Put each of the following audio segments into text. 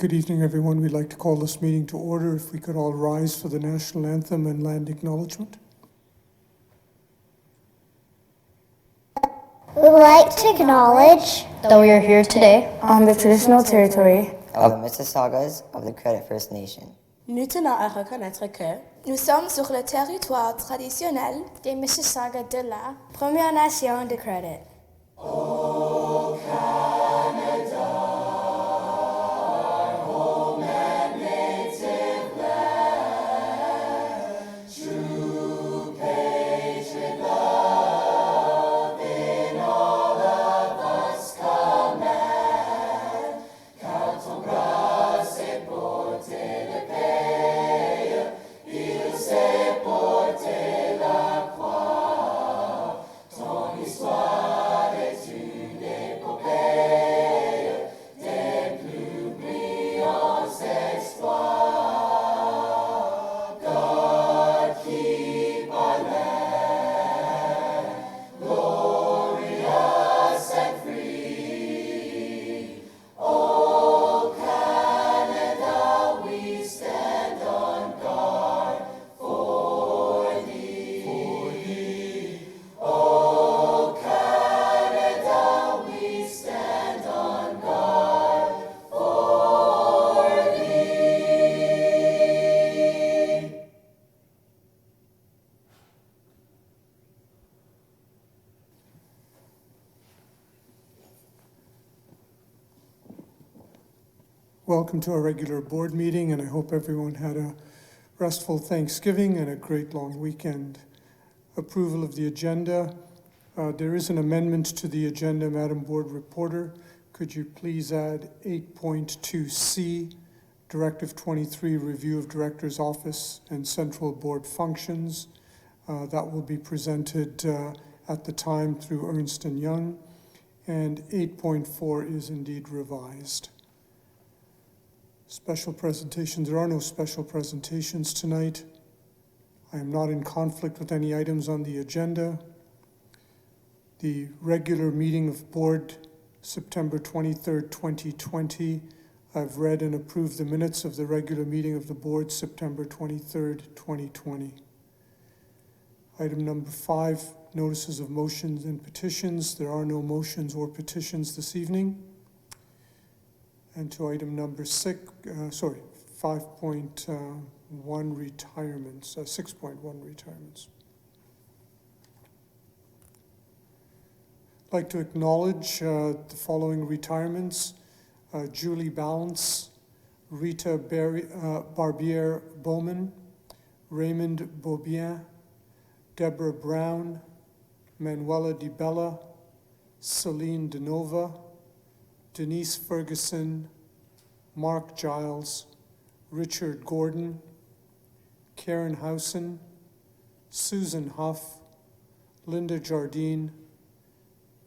Good evening, everyone. We'd like to call this meeting to order. If we could all rise for the national anthem and land acknowledgement. We would like to acknowledge that we are here today on the traditional territory of the Mississaugas of the Credit First Nation. Nous tenons à reconnaître que nous sommes sur le territoire traditionnel des Mississaugas de la Première Nation de Credit. Oh, Canada. Welcome to our regular board meeting, and I hope everyone had a restful Thanksgiving and a great long weekend. Approval of the agenda. There is an amendment to the agenda, Madam Board Reporter. Could you please add 8.2C, Directive 23, Review of Director's Office and Central Board Functions. That will be presented at the time through Ernst & Young. And 8.4 is indeed revised. Special presentations. There are no special presentations tonight. I am not in conflict with any items on the agenda. The regular meeting of board, September 23rd, 2020. I've read and approved the minutes of the regular meeting of the board, September 23rd, 2020. Item number 5, notices of motions and petitions. There are no motions or petitions this evening. And to item number 5.1 retirements, 6.1 retirements. I'd like to acknowledge the following retirements. Julie Balance, Rita Barbier-Bowman, Raymond Beaubien, Deborah Brown, Manuela Di Bella, Celine DeNova, Denise Ferguson, Mark Giles, Richard Gordon, Karen Housen, Susan Huff, Linda Jardine,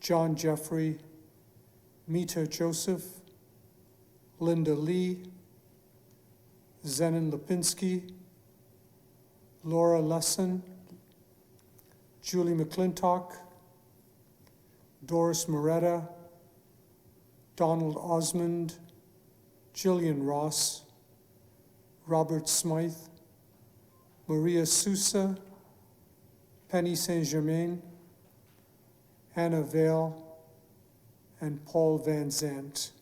John Jeffrey, Mita Joseph, Linda Lee, Zenon Lipinski, Laura Lesson, Julie McClintock, Doris Moretta, Donald Osmond, Jillian Ross, Robert Smythe, Maria Sousa, Penny Saint-Germain, Anna Vale, and Paul Van Zandt.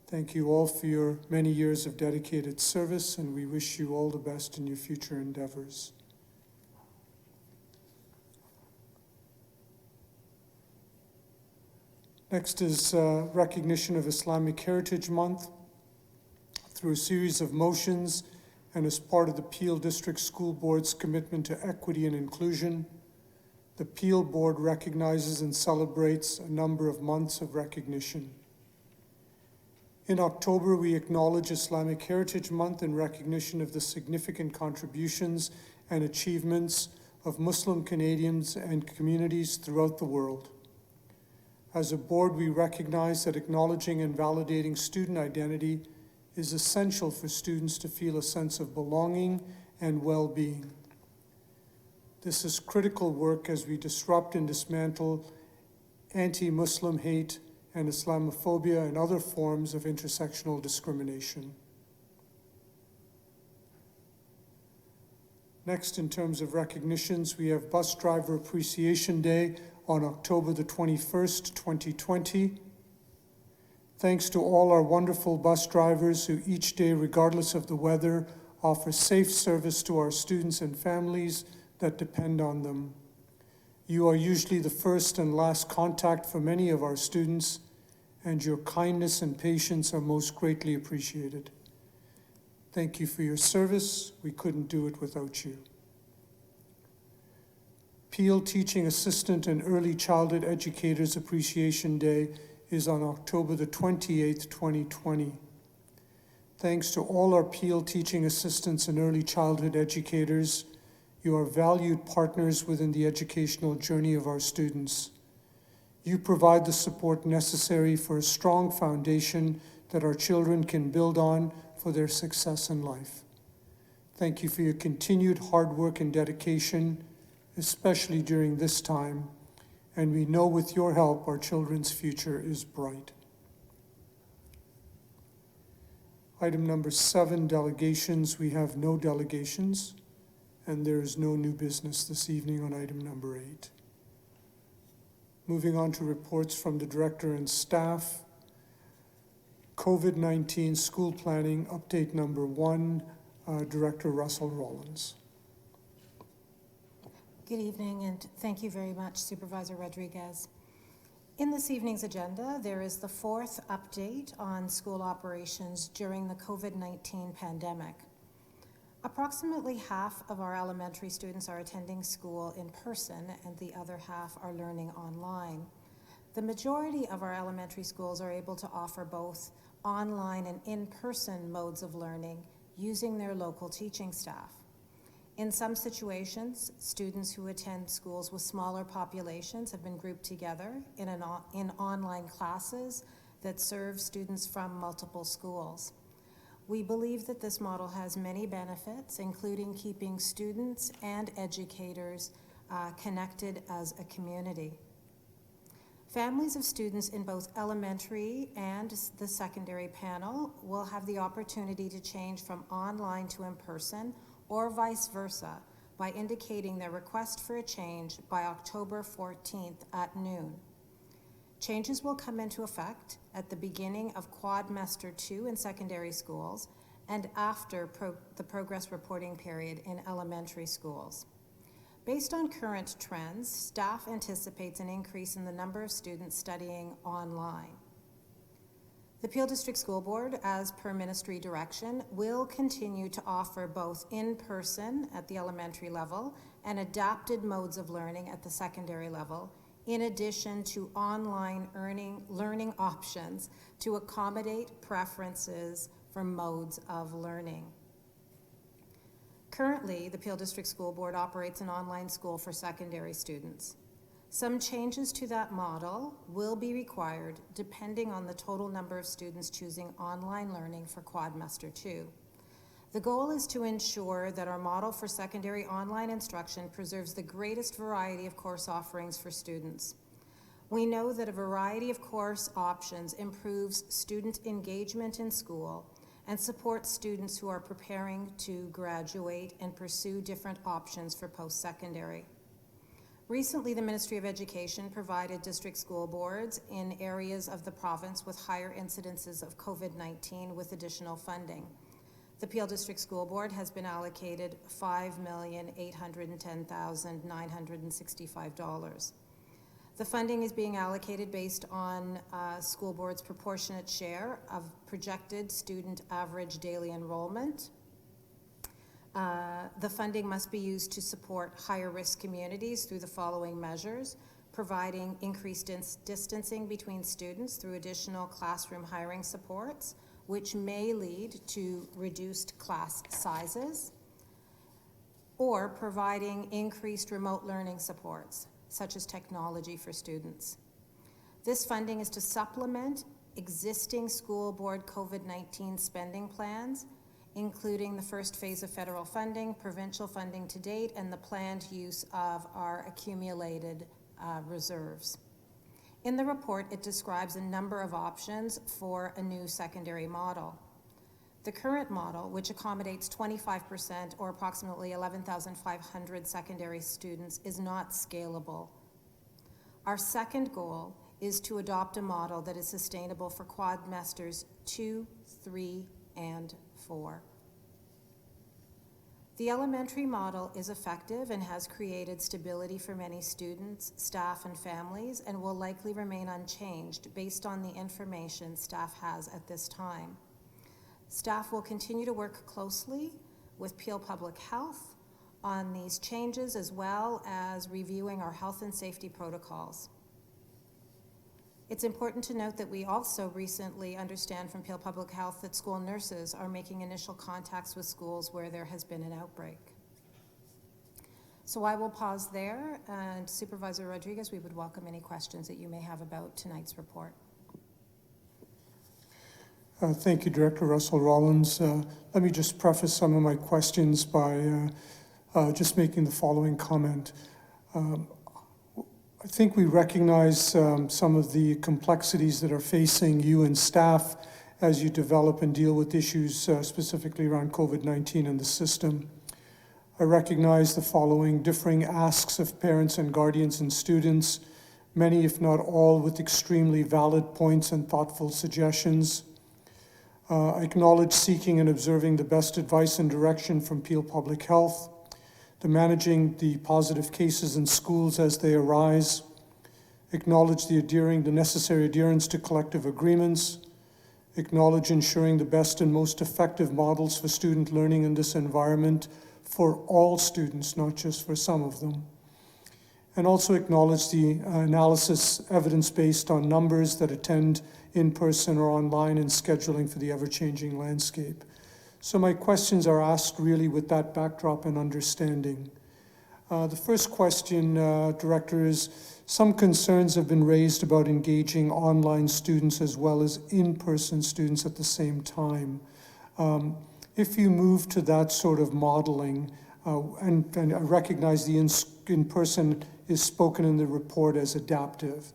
Thank you all for your many years of dedicated service, and we wish you all the best in your future endeavors. Next is recognition of Islamic Heritage Month. Through a series of motions and as part of the Peel District School Board's commitment to equity and inclusion, the Peel Board recognizes and celebrates a number of months of recognition. In October, we acknowledge Islamic Heritage Month in recognition of the significant contributions and achievements of Muslim Canadians and communities throughout the world. As a board, we recognize that acknowledging and validating student identity is essential for students to feel a sense of belonging and well-being. This is critical work as we disrupt and dismantle anti-Muslim hate and Islamophobia and other forms of intersectional discrimination. Next, in terms of recognitions, we have Bus Driver Appreciation Day on October the 21st, 2020. Thanks to all our wonderful bus drivers who each day, regardless of the weather, offer safe service to our students and families that depend on them. You are usually the first and last contact for many of our students, and your kindness and patience are most greatly appreciated. Thank you for your service. We couldn't do it without you. Peel Teaching Assistant and Early Childhood Educators Appreciation Day is on October the 28th, 2020. Thanks to all our Peel Teaching Assistants and Early Childhood Educators. You are valued partners within the educational journey of our students. You provide the support necessary for a strong foundation that our children can build on for their success in life. Thank you for your continued hard work and dedication, especially during this time, and we know with your help our children's future is bright. Item number 7, delegations. We have no delegations, and there is no new business this evening on item number 8. Moving on to reports from the director and staff. COVID-19 school planning update number 1, Director Russell Rollins. Good evening, and thank you very much, Supervisor Rodriguez. In this evening's agenda, there is the 4th update on school operations during the COVID-19 pandemic. Approximately half of our elementary students are attending school in person, and the other half are learning online. The majority of our elementary schools are able to offer both online and in-person modes of learning using their local teaching staff. In some situations, students who attend schools with smaller populations have been grouped together in online classes that serve students from multiple schools. We believe that this model has many benefits, including keeping students and educators connected as a community. Families of students in both elementary and the secondary panel will have the opportunity to change from online to in-person or vice versa by indicating their request for a change by October 14th at noon. Changes will come into effect at the beginning of Quadmester 2 in secondary schools and after the progress reporting period in elementary schools. Based on current trends, staff anticipates an increase in the number of students studying online. The Peel District School Board, as per ministry direction, will continue to offer both in-person at the elementary level and adapted modes of learning at the secondary level, in addition to online learning options to accommodate preferences for modes of learning. Currently, the Peel District School Board operates an online school for secondary students. Some changes to that model will be required depending on the total number of students choosing online learning for Quadmester 2. The goal is to ensure that our model for secondary online instruction preserves the greatest variety of course offerings for students. We know that a variety of course options improves student engagement in school and supports students who are preparing to graduate and pursue different options for post-secondary. Recently, the Ministry of Education provided district school boards in areas of the province with higher incidences of COVID-19 with additional funding. The Peel District School Board has been allocated $5,810,965. The funding is being allocated based on school board's proportionate share of projected student average daily enrollment. The funding must be used to support higher risk communities through the following measures: providing increased distancing between students through additional classroom hiring supports, which may lead to reduced class sizes, or providing increased remote learning supports, such as technology for students. This funding is to supplement existing school board COVID-19 spending plans, including the first phase of federal funding, provincial funding to date, and the planned use of our accumulated reserves. In the report, it describes a number of options for a new secondary model. The current model, which accommodates 25% or approximately 11,500 secondary students, is not scalable. Our second goal is to adopt a model that is sustainable for quadmesters 2, 3, and 4. The elementary model is effective and has created stability for many students, staff, and families, and will likely remain unchanged based on the information staff has at this time. Staff will continue to work closely with Peel Public Health on these changes, as well as reviewing our health and safety protocols. It's important to note that we also recently understand from Peel Public Health that school nurses are making initial contacts with schools where there has been an outbreak. So I will pause there, and Supervisor Rodriguez, we would welcome any questions that you may have about tonight's report. Thank you, Director Russell Rollins. Let me just preface some of my questions by just making the following comment. I think we recognize some of the complexities that are facing you and staff as you develop and deal with issues specifically around COVID-19 and the system. I recognize the following differing asks of parents and guardians and students, many if not all with extremely valid points and thoughtful suggestions. I acknowledge seeking and observing the best advice and direction from Peel Public Health, to managing the positive cases in schools as they arise, acknowledge the necessary adherence to collective agreements, acknowledge ensuring the best and most effective models for student learning in this environment for all students, not just for some of them, and also acknowledge the analysis evidence-based on numbers that attend in person or online and scheduling for the ever-changing landscape. So my questions are asked really with that backdrop and understanding. The first question, Director, is some concerns have been raised about engaging online students as well as in-person students at the same time. If you move to that sort of modeling, and I recognize the in-person is spoken in the report as adaptive,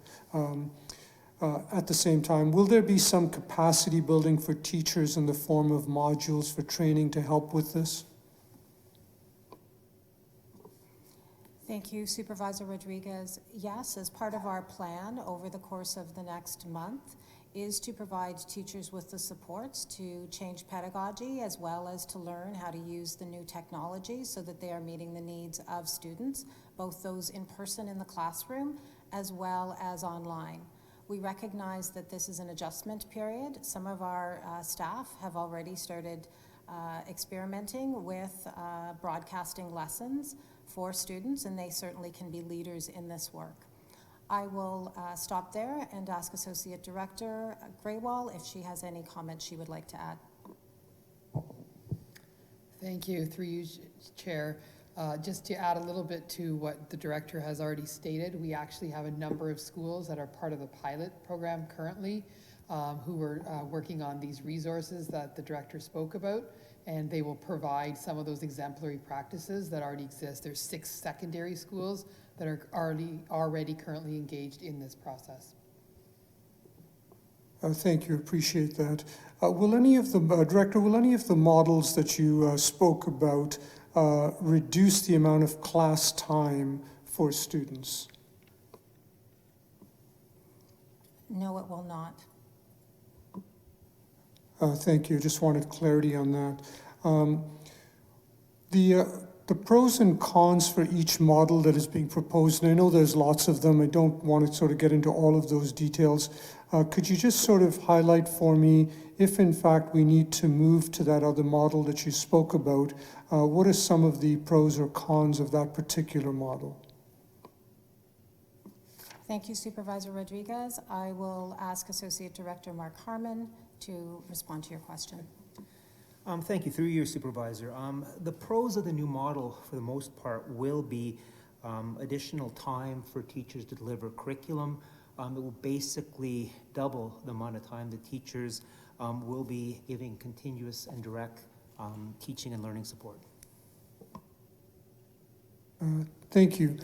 at the same time, will there be some capacity building for teachers in the form of modules for training to help with this? Thank you, Supervisor Rodriguez. Yes, as part of our plan over the course of the next month is to provide teachers with the supports to change pedagogy as well as to learn how to use the new technology so that they are meeting the needs of students, both those in person in the classroom as well as online. We recognize that this is an adjustment period. Some of our staff have already started experimenting with broadcasting lessons for students, and they certainly can be leaders in this work. I will stop there and ask Associate Director Graywall if she has any comments she would like to add. Thank you, through you, Chair. Just to add a little bit to what the Director has already stated, we actually have a number of schools that are part of the pilot program currently who are working on these resources that the Director spoke about, and they will provide some of those exemplary practices that already exist. There's 6 secondary schools that are already currently engaged in this process. Thank you, appreciate that. Will any of the, Director, will any of the models that you spoke about reduce the amount of class time for students? No, it will not. Thank you, just wanted clarity on that. The pros and cons for each model that is being proposed, and I know there's lots of them, I don't want to sort of get into all of those details. Could you just sort of highlight for me if in fact we need to move to that other model that you spoke about, what are some of the pros or cons of that particular model? Thank you, Supervisor Rodriguez. I will ask Associate Director Mark Harmon to respond to your question. Thank you, through you, Supervisor. The pros of the new model, for the most part, will be additional time for teachers to deliver curriculum. It will basically double the amount of time that teachers will be giving continuous and direct teaching and learning support. Thank you.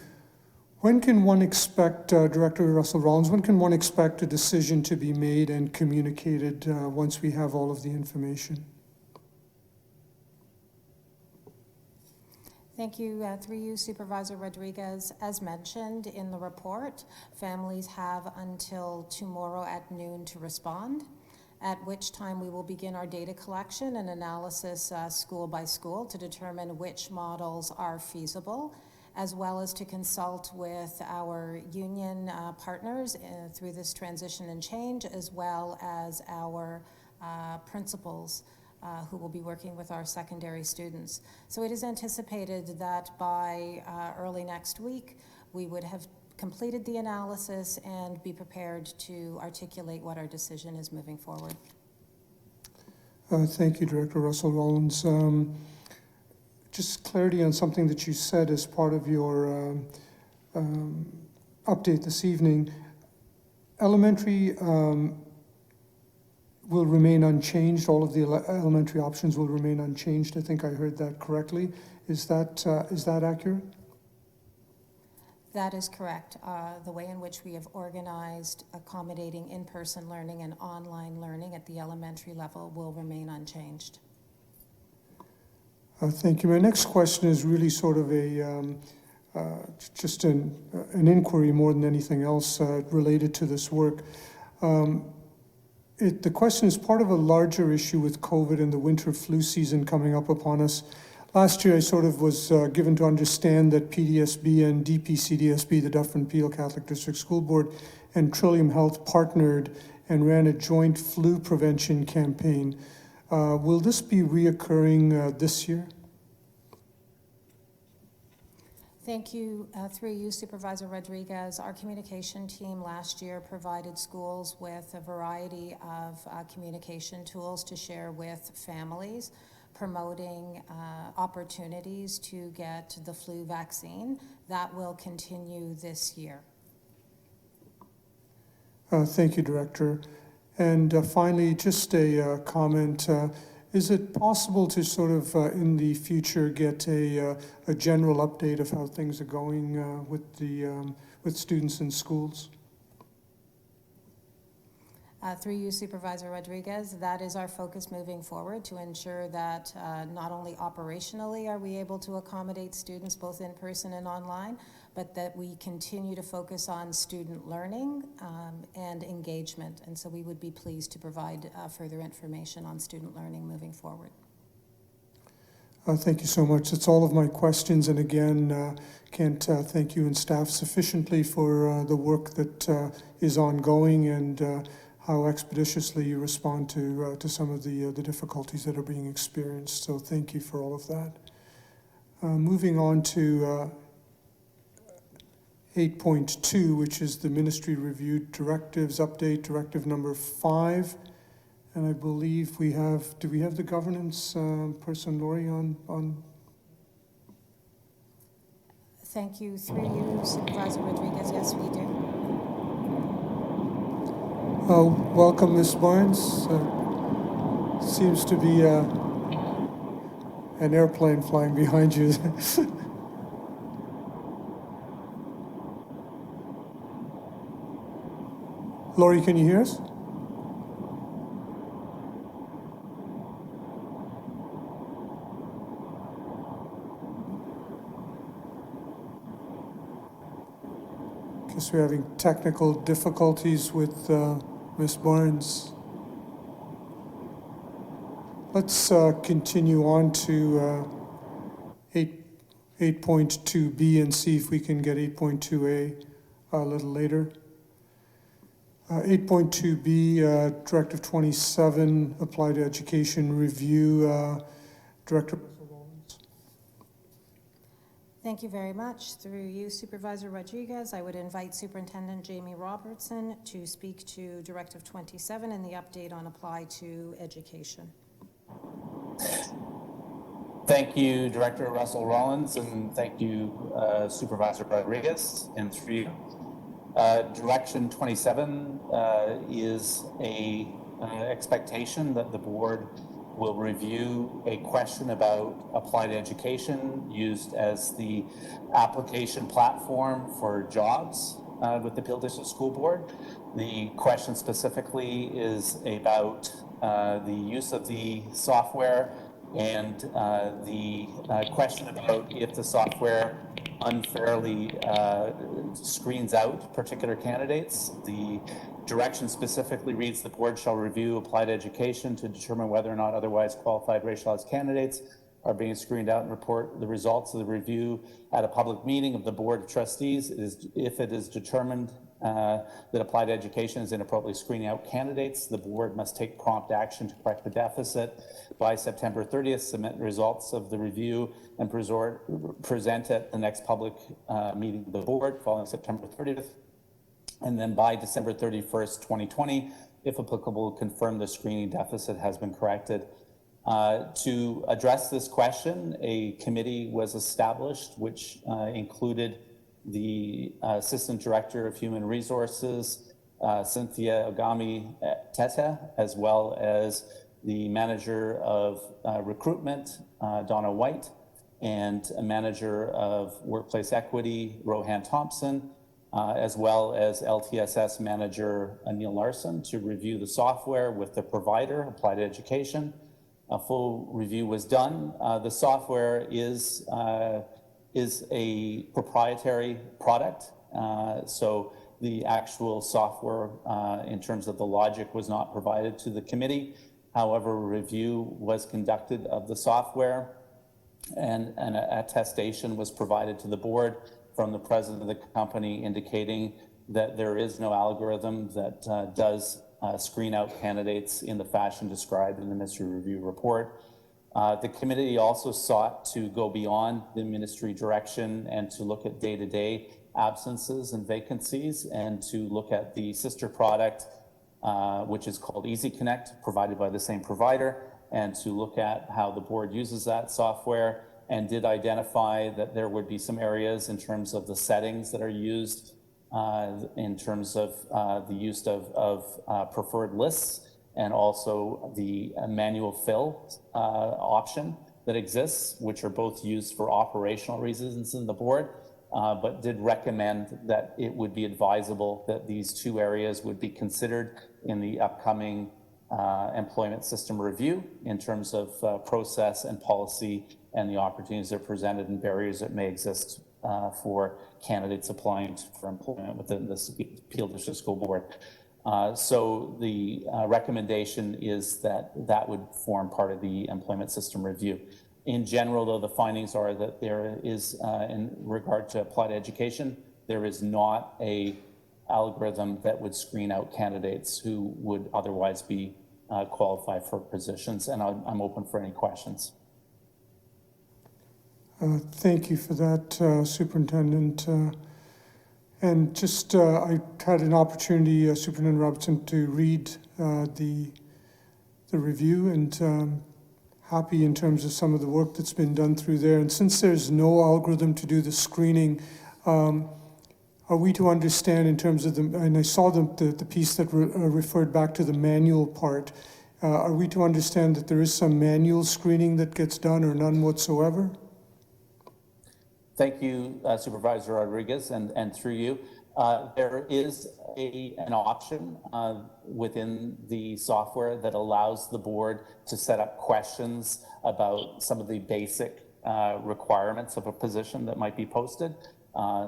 When can one expect, Director Russell Rollins, when can one expect a decision to be made and communicated once we have all of the information? Thank you. Through you, Supervisor Rodriguez. As mentioned in the report, families have until tomorrow at noon to respond, at which time we will begin our data collection and analysis school by school to determine which models are feasible, as well as to consult with our union partners through this transition and change, as well as our principals who will be working with our secondary students. So it is anticipated that by early next week, we would have completed the analysis and be prepared to articulate what our decision is moving forward. Thank you, Director Russell Rollins. Just clarity on something that you said as part of your update this evening. Elementary will remain unchanged. All of the elementary options will remain unchanged. I think I heard that correctly. Is that accurate? That is correct. The way in which we have organized accommodating in-person learning and online learning at the elementary level will remain unchanged. Thank you. My next question is really sort of just an inquiry more than anything else related to this work. The question is part of a larger issue with COVID and the winter flu season coming up upon us. Last year, I sort of was given to understand that PDSB and DPCDSB, the Dufferin Peel Catholic District School Board, and Trillium Health partnered and ran a joint flu prevention campaign. Will this be reoccurring this year? Thank you. Through you, Supervisor Rodriguez. Our communication team last year provided schools with a variety of communication tools to share with families, promoting opportunities to get the flu vaccine. That will continue this year. Thank you, Director. And finally, just a comment. Is it possible to sort of, in the future, get a general update of how things are going with students in schools? Through you, Supervisor Rodriguez, that is our focus moving forward, to ensure that not only operationally are we able to accommodate students both in person and online, but that we continue to focus on student learning and engagement. And so we would be pleased to provide further information on student learning moving forward. Thank you so much. That's all of my questions. And again, can't thank you and staff sufficiently for the work that is ongoing and how expeditiously you respond to some of the difficulties that are being experienced. So thank you for all of that. Moving on to 8.2, which is the ministry reviewed directives update, directive number 5. And I believe we have, do we have the governance person, Lori, on? Thank you. Through you, Supervisor Rodriguez. Yes, we do. Welcome, Ms. Barnes. Seems to be an airplane flying behind you. Lori, can you hear us? Guess we're having technical difficulties with Ms. Barnes. Let's continue on to 8.2b and see if we can get 8.2a a little later. 8.2b, Directive 27, Applied to Education Review. Director Rollins. Thank you very much. Through you, Supervisor Rodriguez, I would invite Superintendent Jamie Robertson to speak to Directive 27 and the update on Apply to Education. Thank you, Director Russell Rollins, and thank you, Supervisor Rodriguez, and through you. Direction 27 is a expectation that the board will review a question about applied education used as the application platform for jobs with the Peel District School Board. The question specifically is about the use of the software And the question about if the software unfairly screens out particular candidates, the direction specifically reads the board shall review applied education to determine whether or not otherwise qualified racialized candidates are being screened out and report the results of the review at a public meeting of the Board of Trustees. If it is determined that applied education is inappropriately screening out candidates, the board must take prompt action to correct the deficit by September 30th, submit results of the review and present at the next public meeting of the board following September 30th. And then by December 31st, 2020, if applicable, confirm the screening deficit has been corrected. To address this question, a committee was established which included the Assistant Director of Human Resources, Cynthia Ogami Tete, as well as the Manager of Recruitment, Donna White, and a Manager of Workplace Equity, Rohan Thompson, as well as LTSS Manager Neil Larson, to review the software with the provider, Applied Education. A full review was done. The software is a proprietary product, so the actual software in terms of the logic was not provided to the committee. However, a review was conducted of the software and an attestation was provided to the board from the president of the company indicating that there is no algorithm that does screen out candidates in the fashion described in the ministry review report. The committee also sought to go beyond the ministry direction and to look at day-to-day absences and vacancies and to look at the sister product, which is called Easy Connect, provided by the same provider, and to look at how the board uses that software, and did identify that there would be some areas in terms of the settings that are used in terms of the use of preferred lists, and also the manual fill option that exists, which are both used for operational reasons in the board, but did recommend that it would be advisable that these two areas would be considered in the upcoming employment system review in terms of process and policy and the opportunities that are presented and barriers that may exist for candidates applying for employment within the Peel District School Board. So the recommendation is that that would form part of the employment system review. In general, though, the findings are that there is, in regard to applied education, there is not a algorithm that would screen out candidates who would otherwise be qualified for positions, and I'm open for any questions. Thank you for that, Superintendent. And just, I had an opportunity, Superintendent Robertson, to read the review, and happy in terms of some of the work that's been done through there. And since there's no algorithm to do the screening, are we to understand in terms of the, and I saw the piece that referred back to the manual part, are we to understand that there is some manual screening that gets done or none whatsoever? Thank you, Supervisor Rodriguez, and through you. There is an option within the software that allows the board to set up questions about some of the basic requirements of a position that might be posted.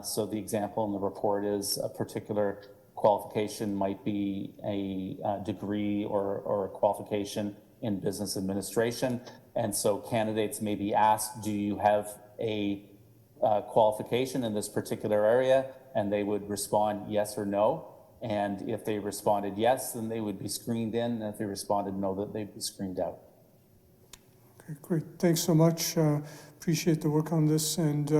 So the example in the report is a particular qualification might be a degree or a qualification in business administration. And so candidates may be asked, do you have a qualification in this particular area? And they would respond yes or no. And if they responded yes, then they would be screened in. And if they responded no, that they'd be screened out. Okay, great. Thanks so much. Appreciate the work on this. And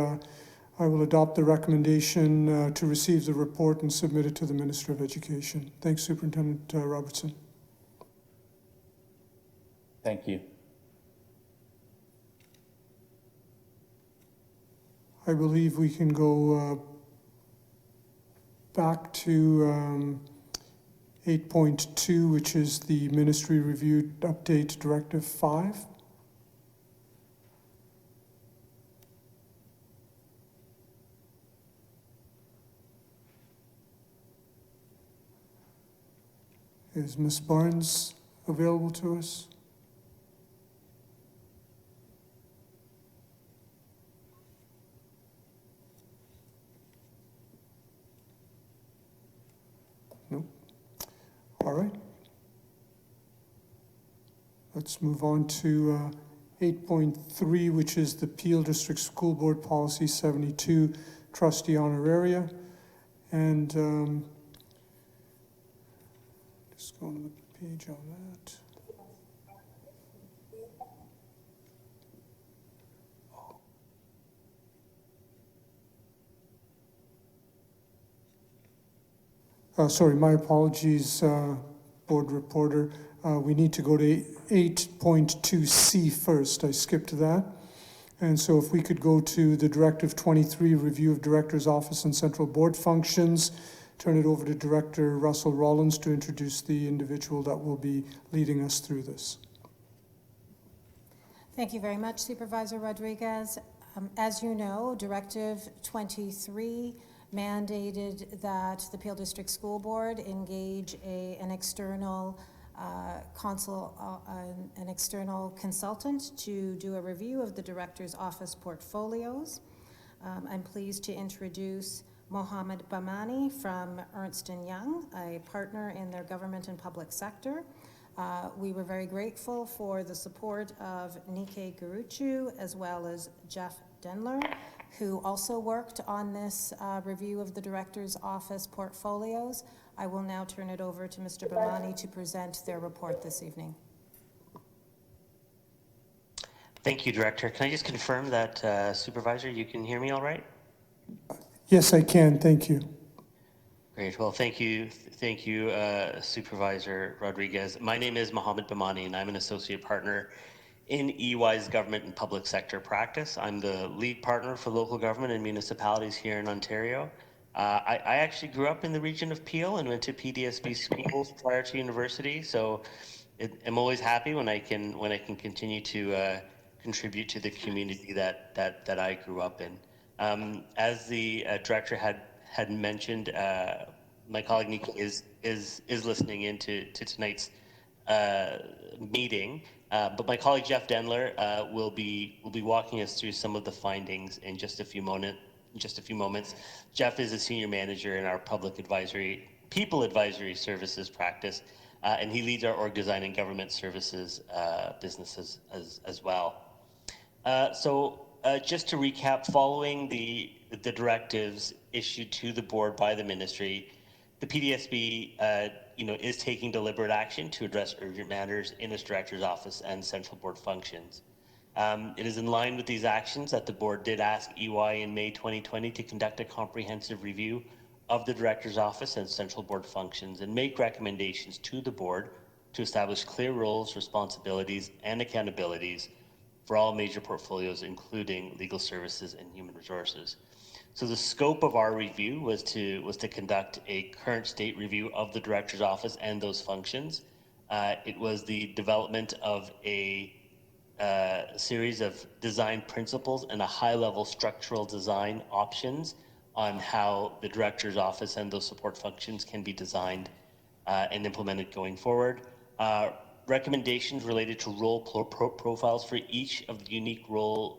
I will adopt the recommendation to receive the report and submit it to the Minister of Education. Thanks, Superintendent Robertson. Thank you. I believe we can go back to 8.2, which is the Ministry Review Update Directive 5. Is Ms. Barnes available to us? All right. Let's move on to 8.3, which is the Peel District School Board Policy 72, Trustee Honoraria. And just go on the page on that. Sorry, my apologies, Board Reporter. We need to go to 8.2C first. I skipped that. And so if we could go to the Directive 23, Review of Director's Office and Central Board Functions, turn it over to Director Russell Rollins to introduce the individual that will be leading us through this. Thank you very much, Supervisor Rodriguez. As you know, Directive 23 mandated that the Peel District School Board engage an external consultant to do a review of the Director's Office portfolios. I'm pleased to introduce Mohammed Bamani from Ernst & Young, a partner in their government and public sector. We were very grateful for the support of Nike Guruchu as well as Jeff Denler, who also worked on this review of the Director's Office portfolios. I will now turn it over to Mr. Bamani to present their report this evening. Thank you, Director. Can I just confirm that, Supervisor, you can hear me all right? Yes, I can. Thank you. Great. Well, thank you, Supervisor Rodriguez. My name is Mohammed Bamani, and I'm an associate partner in EY's government and public sector practice. I'm the lead partner for local government and municipalities here in Ontario. I actually grew up in the region of Peel and went to PDSB schools prior to university, so I'm always happy when I can continue to contribute to the community that I grew up in. As the director had mentioned, my colleague Nika is listening into tonight's meeting. But my colleague Jeff Denler will be walking us through some of the findings in just a few moments. Jeff is a senior manager in our people advisory services practice, and he leads our org design and government services businesses as well. So just to recap, following the directives issued to the board by the ministry, the PDSB is taking deliberate action to address urgent matters in its director's office and central board functions. It is in line with these actions that the board did ask EY in May 2020 to conduct a comprehensive review of the director's office and central board functions and make recommendations to the board to establish clear roles, responsibilities, and accountabilities for all major portfolios, including legal services and human resources. So the scope of our review was to conduct a current state review of the director's office and those functions. It was the development of a series of design principles and a high-level structural design options on how the director's office and those support functions can be designed and implemented going forward. Recommendations related to role profiles for each of the unique roles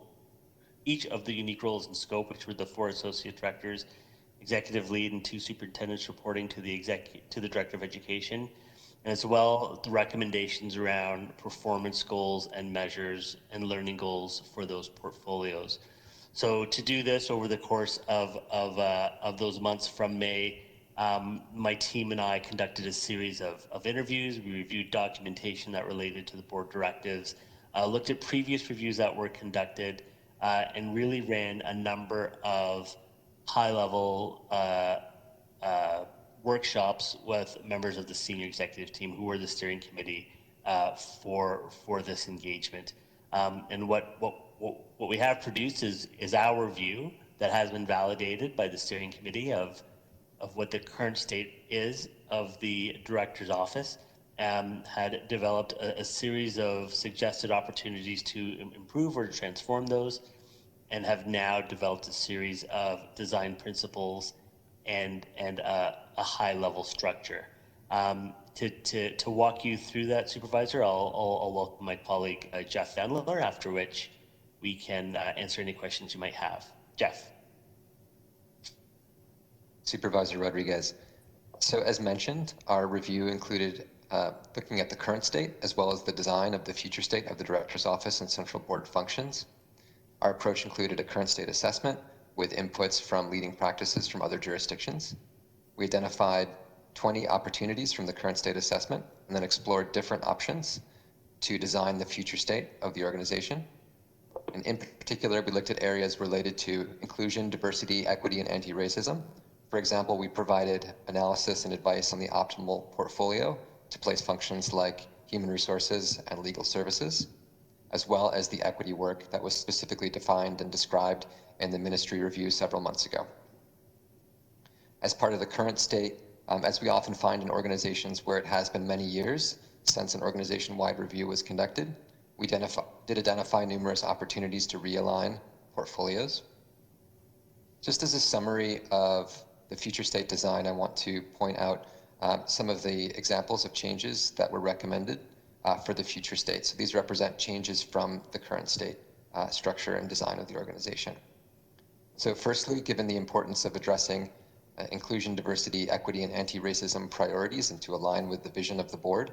in scope, which were the 4 associate directors, executive lead, and 2 superintendents reporting to the director of education, and as well the recommendations around performance goals and measures and learning goals for those portfolios. So to do this over the course of those months from May, my team and I conducted a series of interviews. We reviewed documentation that related to the board directives, looked at previous reviews that were conducted, and really ran a number of high-level workshops with members of the senior executive team who were the steering committee for this engagement. And what we have produced is our view that has been validated by the steering committee of what the current state is of the director's office. Had developed a series of suggested opportunities to improve or transform those, and have now developed a series of design principles and a high-level structure. To walk you through that, Supervisor, I'll welcome my colleague Jeff Denler, after which we can answer any questions you might have. Jeff. Supervisor Rodriguez, So as mentioned, our review included looking at the current state as well as the design of the future state of the Director's Office and Central Board functions. Our approach included a current state assessment with inputs from leading practices from other jurisdictions. We identified 20 opportunities from the current state assessment and then explored different options to design the future state of the organization. And in particular, we looked at areas related to inclusion, diversity, equity, and anti-racism. For example, we provided analysis and advice on the optimal portfolio to place functions like human resources and legal services, as well as the equity work that was specifically defined and described in the ministry review several months ago. As part of the current state, as we often find in organizations where it has been many years since an organization-wide review was conducted, we did identify numerous opportunities to realign portfolios. Just as a summary of the future state design, I want to point out some of the examples of changes that were recommended for the future state. So these represent changes from the current state structure and design of the organization. So firstly, given the importance of addressing inclusion, diversity, equity, and anti-racism priorities and to align with the vision of the board,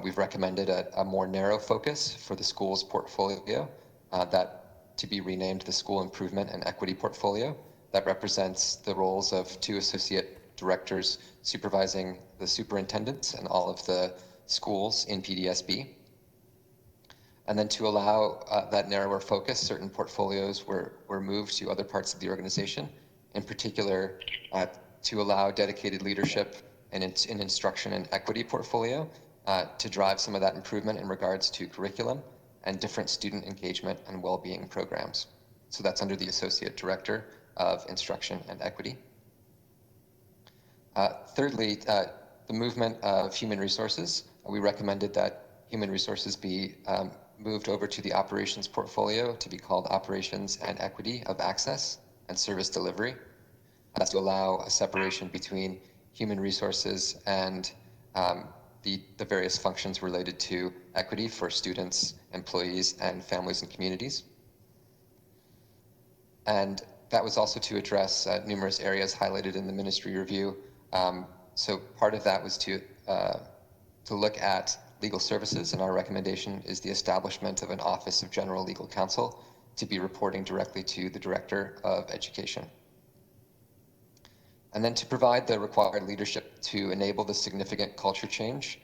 we've recommended a more narrow focus for the school's portfolio that to be renamed the School Improvement and Equity Portfolio. That represents the roles of 2 associate directors supervising the superintendents and all of the schools in PDSB. And then to allow that narrower focus, certain portfolios were moved to other parts of the organization, in particular to allow dedicated leadership in instruction and equity portfolio to drive some of that improvement in regards to curriculum and different student engagement and well-being programs. So that's under the Associate Director of Instruction and Equity. Thirdly, the movement of human resources. We recommended that human resources be moved over to the operations portfolio to be called Operations and Equity of Access and Service Delivery. That's to allow a separation between human resources and the various functions related to equity for students, employees, and families and communities. And that was also to address numerous areas highlighted in the ministry review. So part of that was to look at legal services, and our recommendation is the establishment of an Office of General Legal Counsel to be reporting directly to the Director of Education. And then to provide the required leadership to enable the significant culture change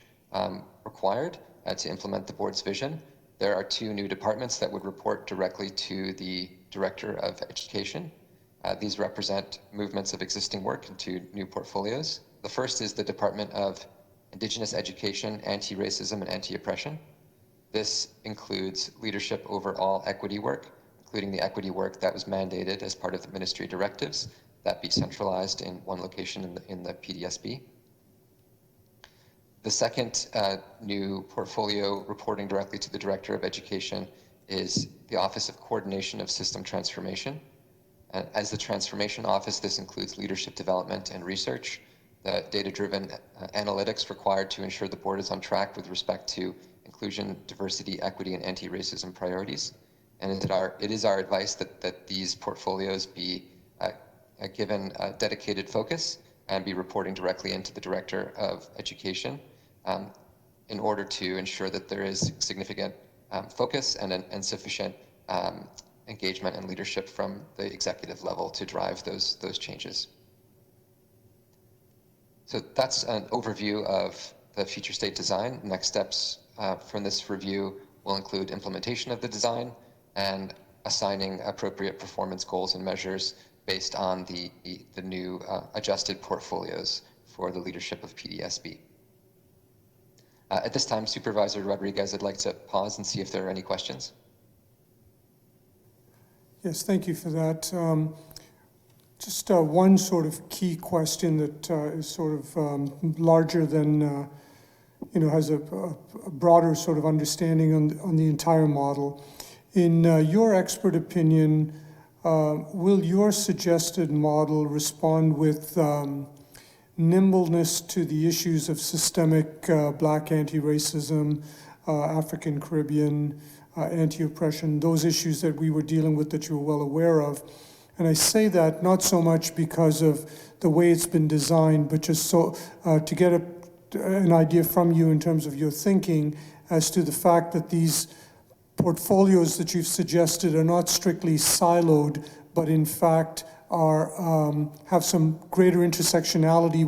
required to implement the board's vision, there are 2 new departments that would report directly to the Director of Education. These represent movements of existing work into new portfolios. The first is the Department of Indigenous Education, Anti-Racism, and Anti-Oppression. This includes leadership over all equity work, including the equity work that was mandated as part of the ministry directives that be centralized in one location in the PDSB. The second new portfolio reporting directly to the Director of Education is the Office of Coordination of System Transformation. As the Transformation Office, this includes leadership development and research, the data-driven analytics required to ensure the board is on track with respect to inclusion, diversity, equity, and anti-racism priorities. And it is our advice that these portfolios be given a dedicated focus and be reporting directly into the Director of Education in order to ensure that there is significant focus and sufficient engagement and leadership from the executive level to drive those changes. So that's an overview of the future state design. Next steps from this review will include implementation of the design and assigning appropriate performance goals and measures based on the new adjusted portfolios for the leadership of PDSB. At this time, Supervisor Rodriguez, I'd like to pause and see if there are any questions. Yes, thank you for that. Just one sort of key question that is sort of larger than, has a broader sort of understanding on the entire model. In your expert opinion, will your suggested model respond with nimbleness to the issues of systemic Black anti-racism, African Caribbean anti-oppression, those issues that we were dealing with that you're well aware of, And I say that not so much because of the way it's been designed, but just so to get an idea from you in terms of your thinking as to the fact that these portfolios that you've suggested are not strictly siloed, but in fact are have some greater intersectionality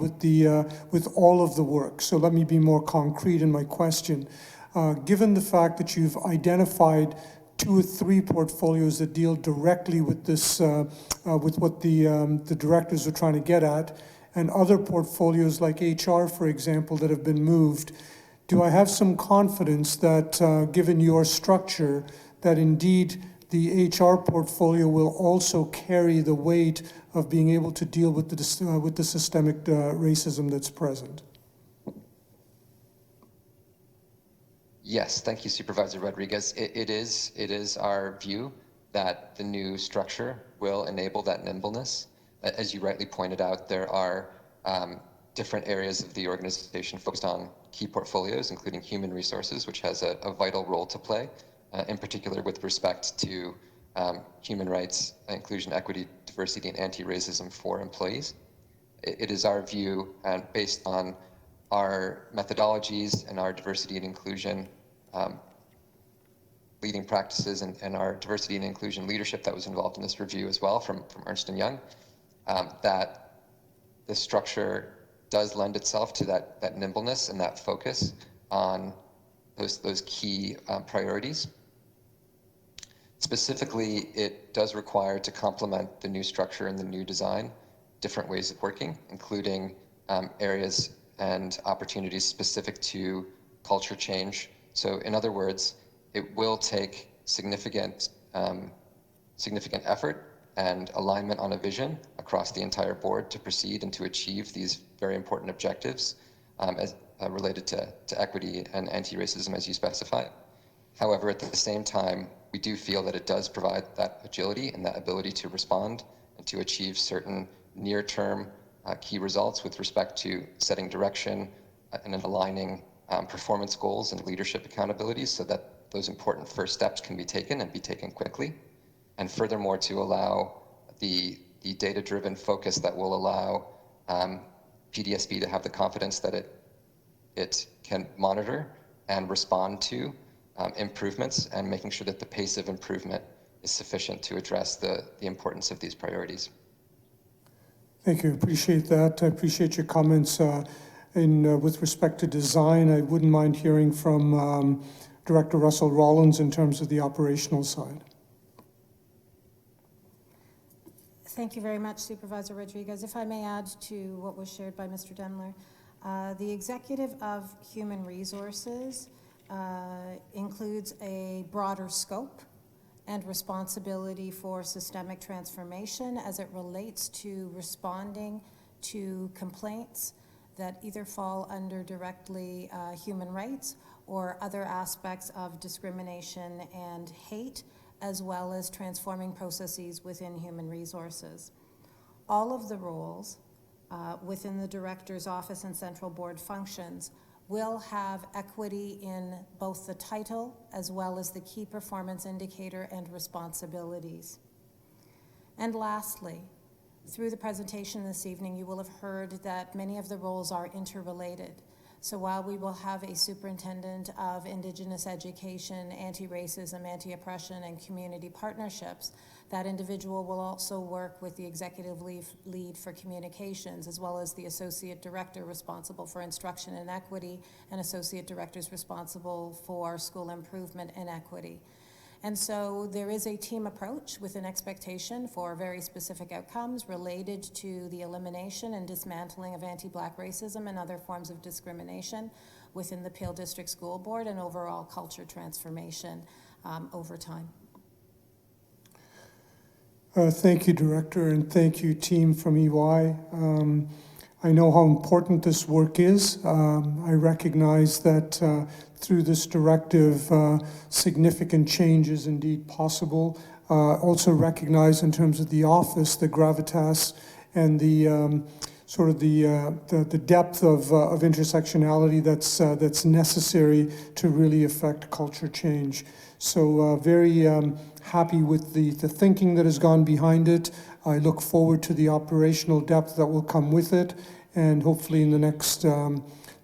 with all of the work. So let me be more concrete in my question. Given the fact that you've identified 2 or 3 portfolios that deal directly with this, with what the directors are trying to get at, and other portfolios like HR, for example, that have been moved, do I have some confidence that, given your structure, that indeed the HR portfolio will also carry the weight of being able to deal with the systemic racism that's present? Yes, thank you, Supervisor Rodriguez. It is our view that the new structure will enable that nimbleness. As you rightly pointed out, there are different areas of the organization focused on key portfolios, including human resources, which has a vital role to play, in particular with respect to human rights, inclusion, equity, diversity, and anti-racism for employees. It is our view, and based on our methodologies and our diversity and inclusion leading practices and our diversity and inclusion leadership that was involved in this review as well from Ernst & Young, that the structure does lend itself to that nimbleness and that focus on those key priorities. Specifically, it does require to complement the new structure and the new design, different ways of working, including areas and opportunities specific to culture change. So in other words, it will take significant effort and alignment on a vision across the entire board to proceed and to achieve these very important objectives as related to equity and anti-racism as you specify. However, at the same time, we do feel that it does provide that agility and that ability to respond and to achieve certain near-term key results with respect to setting direction and aligning performance goals and leadership accountabilities so that those important first steps can be taken and be taken quickly. And furthermore, to allow the data-driven focus that will allow PDSB to have the confidence that it can monitor and respond to improvements and making sure that the pace of improvement is sufficient to address the importance of these priorities. Thank you. Appreciate that. I appreciate your comments. With respect to design, I wouldn't mind hearing from Director Russell Rollins in terms of the operational side. Thank you very much, Supervisor Rodriguez. If I may add to what was shared by Mr. Dendler, the Executive of Human Resources includes a broader scope and responsibility for systemic transformation as it relates to responding to complaints that either fall under directly human rights or other aspects of discrimination and hate, as well as transforming processes within human resources. All of the roles within the Director's Office and Central Board functions will have equity in both the title as well as the key performance indicator and responsibilities. And lastly, through the presentation this evening, you will have heard that many of the roles are interrelated. So while we will have a superintendent of Indigenous education, anti-racism, anti-oppression, and community partnerships, that individual will also work with the executive lead for communications, as well as the associate director responsible for instruction and equity, and associate directors responsible for school improvement and equity. And so there is a team approach with an expectation for very specific outcomes related to the elimination and dismantling of anti-Black racism and other forms of discrimination within the Peel District School Board and overall culture transformation over time. Thank you, Director, and thank you, team from EY. I know how important this work is. I recognize that through this directive, significant change is indeed possible. Also recognize in terms of the office, the gravitas and the sort of the depth of intersectionality that's necessary to really affect culture change. So very happy with the thinking that has gone behind it. I look forward to the operational depth that will come with it, and hopefully in the next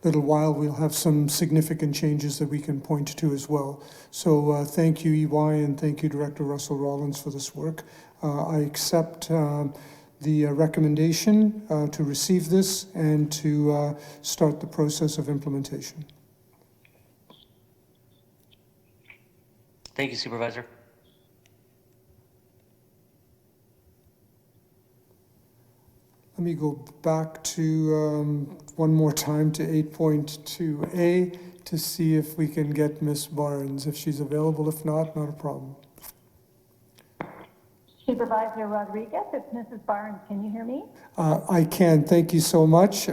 little while we'll have some significant changes that we can point to as well. So thank you, EY, and thank you, Director Russell Rollins, for this work. I accept the recommendation to receive this and to start the process of implementation. Thank you, Supervisor. Let me go back to one more time to 8.2A to see if we can get Ms. Barnes, if she's available. If not, not a problem. Supervisor Rodriguez, it's Mrs. Barnes. Can you hear me? I can. Thank you so much.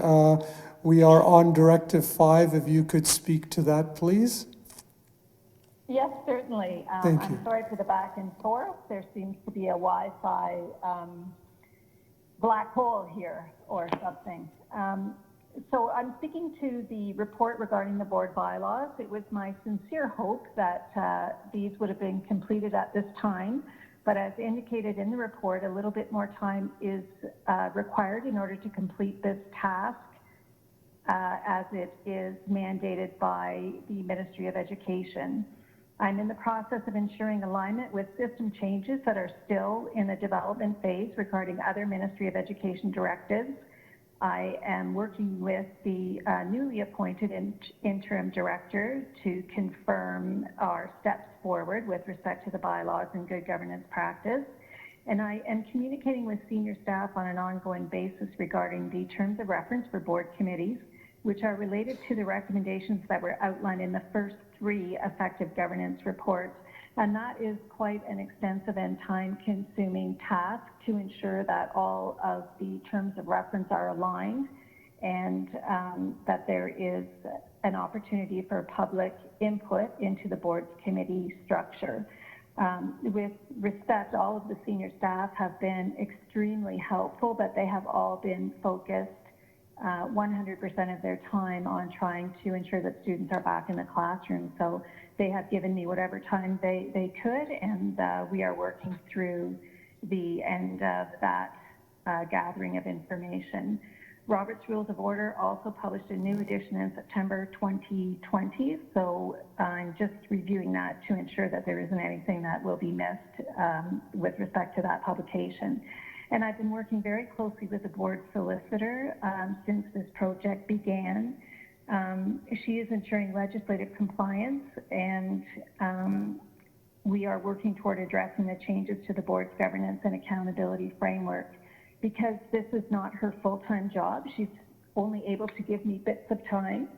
We are on Directive 5. If you could speak to that, please. Yes, certainly. Thank you. I'm sorry for the back and forth. There seems to be a Wi-Fi black hole here or something. So I'm speaking to the report regarding the board bylaws. It was my sincere hope that these would have been completed at this time, but as indicated in the report, a little bit more time is required in order to complete this task, as it is mandated by the Ministry of Education. I'm in the process of ensuring alignment with system changes that are still in the development phase regarding other Ministry of Education directives. I am working with the newly appointed interim director to confirm our steps forward with respect to the bylaws and good governance practice. And I am communicating with senior staff on an ongoing basis regarding the terms of reference for board committees, which are related to the recommendations that were outlined in the first 3 effective governance reports. And that is quite an extensive and time-consuming task to ensure that all of the terms of reference are aligned and that there is an opportunity for public input into the board's committee structure. With respect, all of the senior staff have been extremely helpful, but they have all been focused 100% of their time on trying to ensure that students are back in the classroom. So they have given me whatever time they could, and we are working through the end of that gathering of information. Robert's Rules of Order also published a new edition in September 2020, so I'm just reviewing that to ensure that there isn't anything that will be missed with respect to that publication. And I've been working very closely with the board solicitor since this project began. She is ensuring legislative compliance, and we are working toward addressing the changes to the board's governance and accountability framework. Because this is not her full-time job, she's only able to give me bits of time.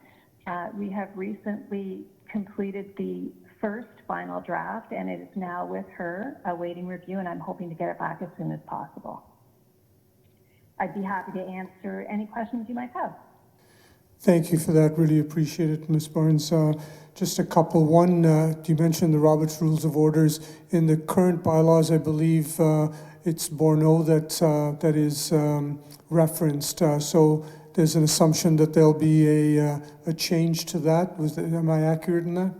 We have recently completed the first final draft, and it is now with her awaiting review, and I'm hoping to get it back as soon as possible. I'd be happy to answer any questions you might have. Thank you for that. Really appreciate it, Ms. Barnes. Just a couple. One, you mentioned the Robert's Rules of Orders. In the current bylaws, I believe it's Borno that is referenced. So there's an assumption that there'll be a change to that. Am I accurate in that?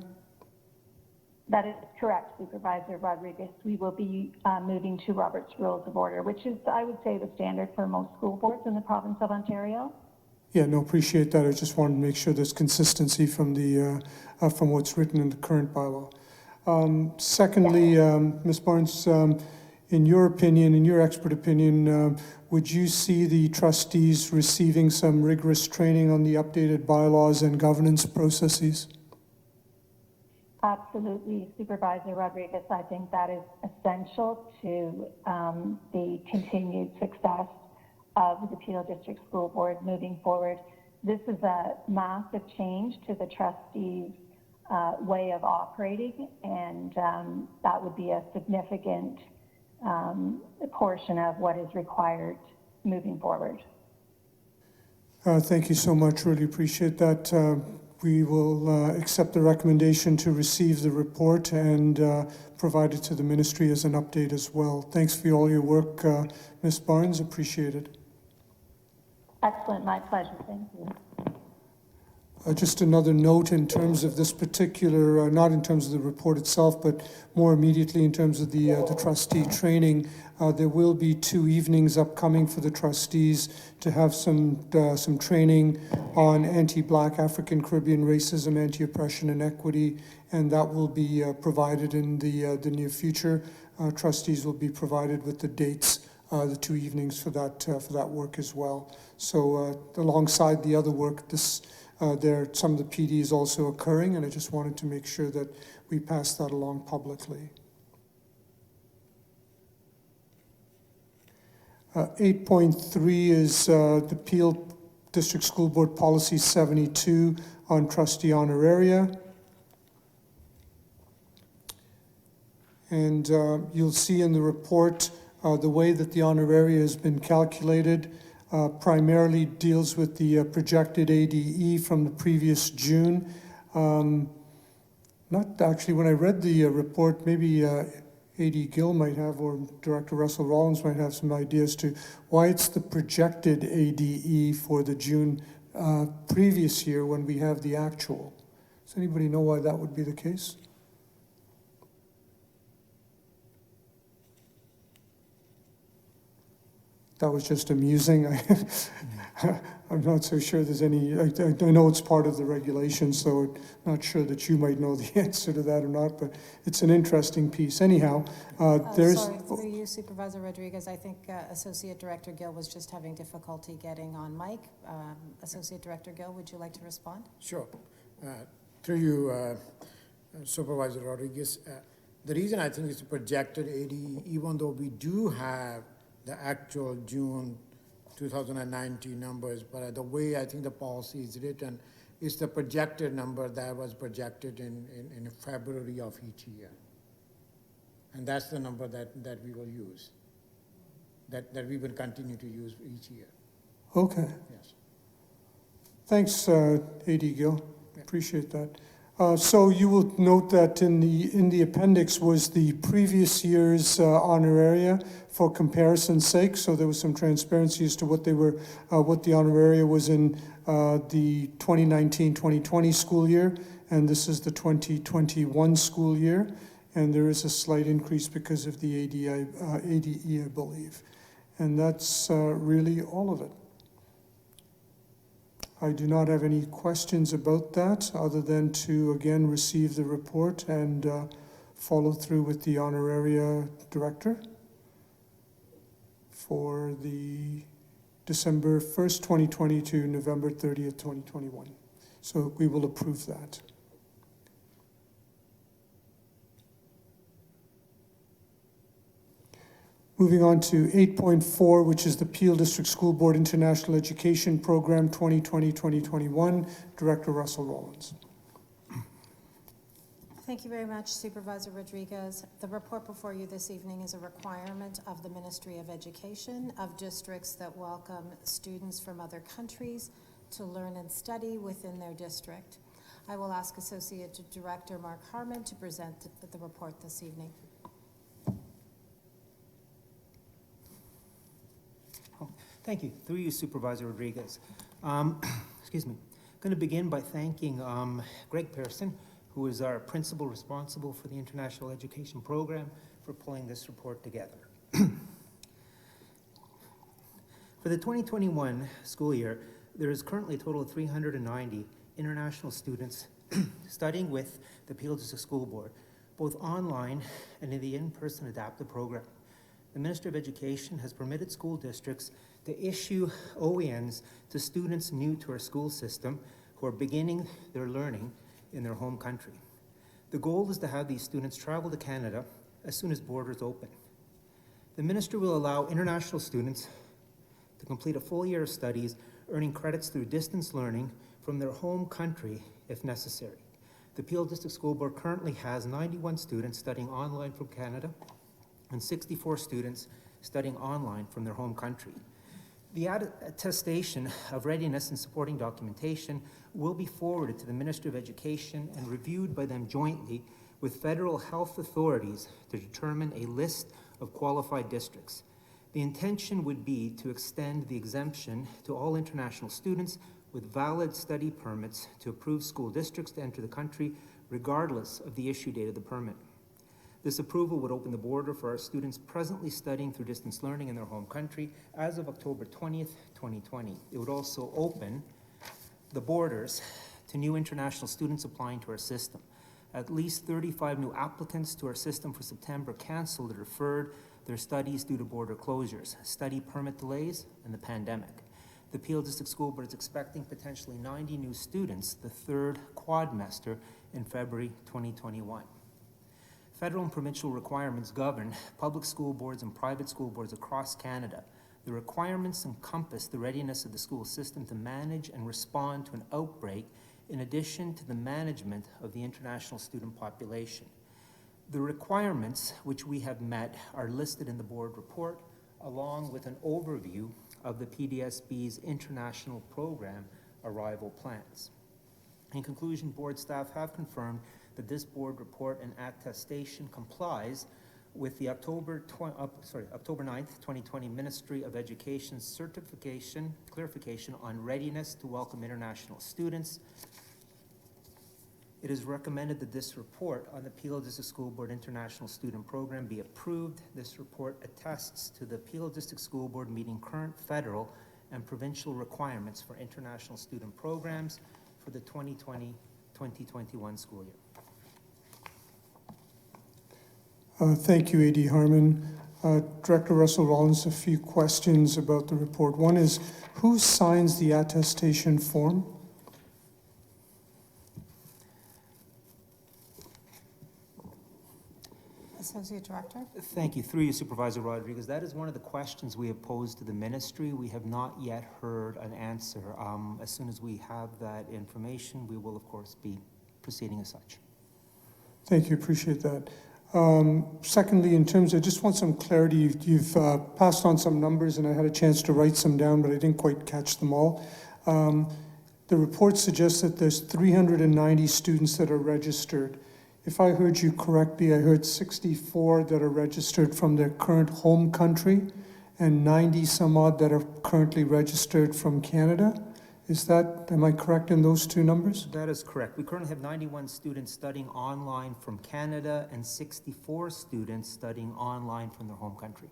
That is correct, Supervisor Rodriguez. We will be moving to Robert's Rules of Order, which is, I would say, the standard for most school boards in the province of Ontario. Yeah, no, appreciate that. I just wanted to make sure there's consistency from the from what's written in the current bylaw. Secondly, Ms. Barnes, in your opinion, in your expert opinion, would you see the trustees receiving some rigorous training on the updated bylaws and governance processes? Absolutely, Supervisor Rodriguez. I think that is essential to the continued success of the Peel District School Board moving forward. This is a massive change to the trustees' way of operating, and that would be a significant portion of what is required moving forward. Thank you so much. Really appreciate that. We will accept the recommendation to receive the report and provide it to the ministry as an update as well. Thanks for all your work, Ms. Barnes. Appreciate it. Excellent. My pleasure. Thank you. Just another note in terms of this particular, not in terms of the report itself, but more immediately in terms of the trustee training. There will be 2 evenings upcoming for the trustees to have some training on anti-Black, African, Caribbean racism, anti-oppression, and equity, and that will be provided in the near future. Trustees will be provided with the dates, the 2 evenings for that work as well. So alongside the other work, some of the PD is also occurring, and I just wanted to make sure that we pass that along publicly. 8.3 is the Peel District School Board Policy 72 on trustee honoraria. And you'll see in the report the way that the honoraria has been calculated primarily deals with the projected ADE from the previous June. Not actually, when I read the report, maybe AD Gill might have, or Director Russell Rollins might have some ideas to why it's the projected ADE for the June previous year when we have the actual. Does anybody know why that would be the case? That was just amusing. I'm not so sure there's any, I know it's part of the regulations, so I'm not sure that you might know the answer to that or not, but it's an interesting piece. Anyhow, there's... Sorry, through you, Supervisor Rodriguez, I think Associate Director Gill was just having difficulty getting on mic. Associate Director Gill, would you like to respond? Sure. Through you, Supervisor Rodriguez, the reason I think it's a projected ADE, even though we do have the actual June 2019 numbers, but the way I think the policy is written is the projected number that was projected in February of each year. And that's the number that we will use, that we will continue to use each year. Okay. Yes. Thanks, AD Gill. Appreciate that. So you will note that in the appendix was the previous year's honoraria for comparison's sake. So there was some transparency as to what they were, what the honoraria was in the 2019-2020 school year, and this is the 2021 school year, and there is a slight increase because of the ADE, I believe, and that's really all of it. I do not have any questions about that other than to again receive the report and follow through with the honoraria director for the December 1st, 2020 to November 30th, 2021. So we will approve that. Moving on to 8.4, which is the Peel District School Board International Education Program 2020-2021, Director Russell Rollins. Thank you very much, Supervisor Rodriguez. The report before you this evening is a requirement of the Ministry of Education of districts that welcome students from other countries to learn and study within their district. I will ask Associate Director Mark Harmon to present the report this evening. Thank you. Through you, Supervisor Rodriguez. Excuse me. I'm going to begin by thanking Greg Pearson, who is our principal responsible for the International Education Program, for pulling this report together. For the 2021 school year, there is currently a total of 390 international students studying with the Peel District School Board, both online and in the in-person adaptive program. The Minister of Education has permitted school districts to issue OENs to students new to our school system who are beginning their learning in their home country. The goal is to have these students travel to Canada as soon as borders open. The Minister will allow international students to complete a full year of studies, earning credits through distance learning from their home country if necessary. The Peel District School Board currently has 91 students studying online from Canada and 64 students studying online from their home country. The attestation of readiness and supporting documentation will be forwarded to the Minister of Education and reviewed by them jointly with federal health authorities to determine a list of qualified districts. The intention would be to extend the exemption to all international students with valid study permits to approved school districts to enter the country regardless of the issue date of the permit. This approval would open the border for our students presently studying through distance learning in their home country as of October 20th, 2020. It would also open the borders to new international students applying to our system. At least 35 new applicants to our system for September canceled or deferred their studies due to border closures, study permit delays, and the pandemic. The Peel District School Board is expecting potentially 90 new students the third quadmester in February 2021. Federal and provincial requirements govern public school boards and private school boards across Canada. The requirements encompass the readiness of the school system to manage and respond to an outbreak in addition to the management of the international student population. The requirements which we have met are listed in the board report, along with an overview of the PDSB's international program arrival plans. In conclusion, board staff have confirmed that this board report and attestation complies with the October 9th, 2020 Ministry of Education clarification on readiness to welcome international students. It is recommended that this report on the Peel District School Board International Student Program be approved. This report attests to the Peel District School Board meeting current federal and provincial requirements for international student programs for the 2020-2021 school year. Thank you, A.D. Harmon. Director Russell Rollins, a few questions about the report. One is, who signs the attestation form? Associate Director. Thank you. Through you, Supervisor Rodriguez. That is one of the questions we have posed to the ministry. We have not yet heard an answer. As soon as we have that information, we will, of course, be proceeding as such. Thank you. Appreciate that. Secondly, in terms of, just want some clarity, you've passed on some numbers and I had a chance to write some down, but I didn't quite catch them all. The report suggests that there's 390 students that are registered. If I heard you correctly, I heard 64 that are registered from their current home country and 90 some odd that are currently registered from Canada. Is that, am I correct in those two numbers? That is correct. We currently have 91 students studying online from Canada and 64 students studying online from their home country.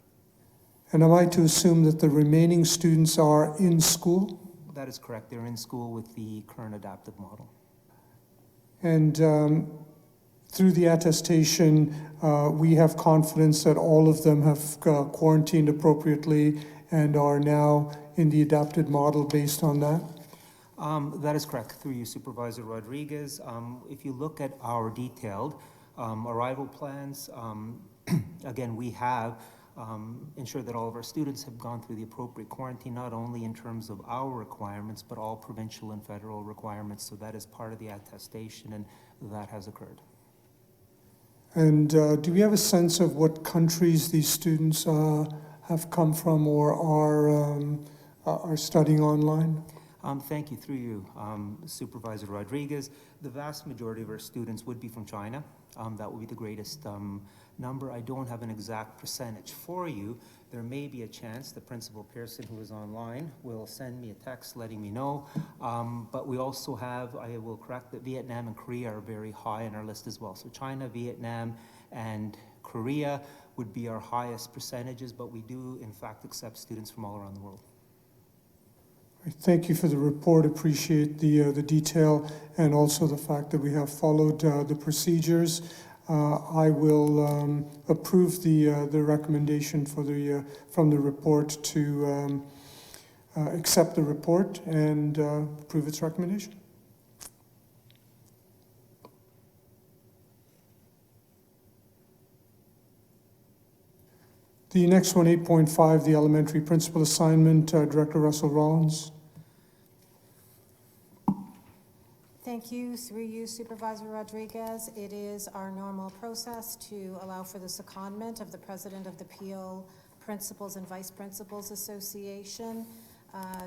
And am I to assume that the remaining students are in school? That is correct. They're in school with the current adaptive model. And through the attestation, we have confidence that all of them have quarantined appropriately and are now in the adapted model based on that? That is correct. Through you, Supervisor Rodriguez. If you look at our detailed arrival plans, again, we have ensured that all of our students have gone through the appropriate quarantine, not only in terms of our requirements, but all provincial and federal requirements. So that is part of the attestation, and that has occurred. And do we have a sense of what countries these students have come from or are studying online? Thank you. Through you, Supervisor Rodriguez. The vast majority of our students would be from China. That would be the greatest number. I don't have an exact percentage for you. There may be a chance that Principal Pearson, who is online, will send me a text letting me know. But we also have, I will correct that Vietnam and Korea are very high on our list as well. So China, Vietnam, and Korea would be our highest percentages, but we do in fact accept students from all around the world. Thank you for the report. Appreciate the detail and also the fact that we have followed the procedures. I will approve the recommendation for from the report to accept the report and approve its recommendation. The next one, 8.5, the elementary principal assignment, Director Russell Rollins. Thank you. Through you, Supervisor Rodriguez. It is our normal process to allow for the secondment of the President of the Peel Principals and Vice Principals Association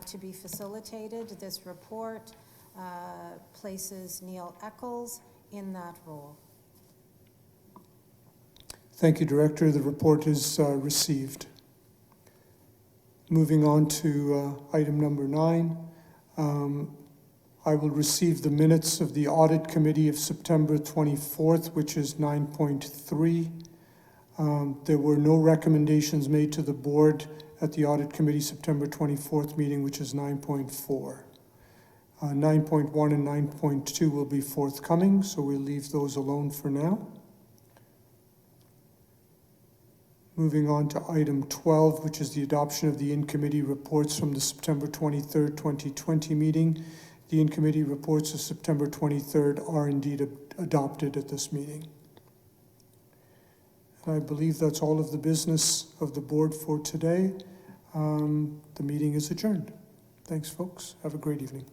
to be facilitated. This report places Neil Eccles in that role. Thank you, Director. The report is received. Moving on to item number 9. I will receive the minutes of the Audit Committee of September 24th, which is 9.3. There were no recommendations made to the board at the Audit Committee September 24th meeting, which is 9.4. 9.1 and 9.2 will be forthcoming, so we'll leave those alone for now. Moving on to item 12, which is the adoption of the in-committee reports from the September 23rd, 2020 meeting. The in-committee reports of September 23rd are indeed adopted at this meeting. And I believe that's all of the business of the board for today. The meeting is adjourned. Thanks, folks. Have a great evening.